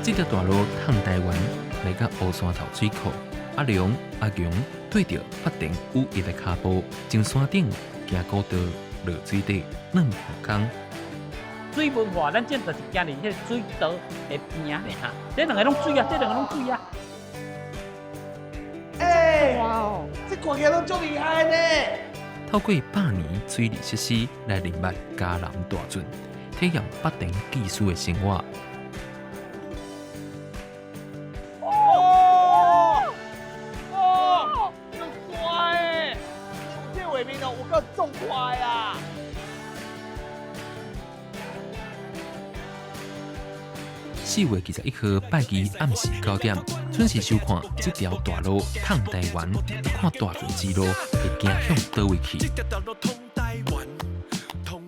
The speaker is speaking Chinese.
这条大路通台湾来到乌山头水库，阿龙、阿强对着发电有一个脚步，从山顶行古道落水底2分钟。水文化，咱这就是今日迄水道的边啊，哈，这两个拢水啊，这两个拢水啊。哇哦，这看起来拢足厉害呢！透过100年水利设施来认捌嘉南大圳，体验发电技术的生活。这快诶！这画面哦，有够仲快啊4月21号拜二暗时9点，准时收看这条大路通台湾，看大圳之路会行向倒位去。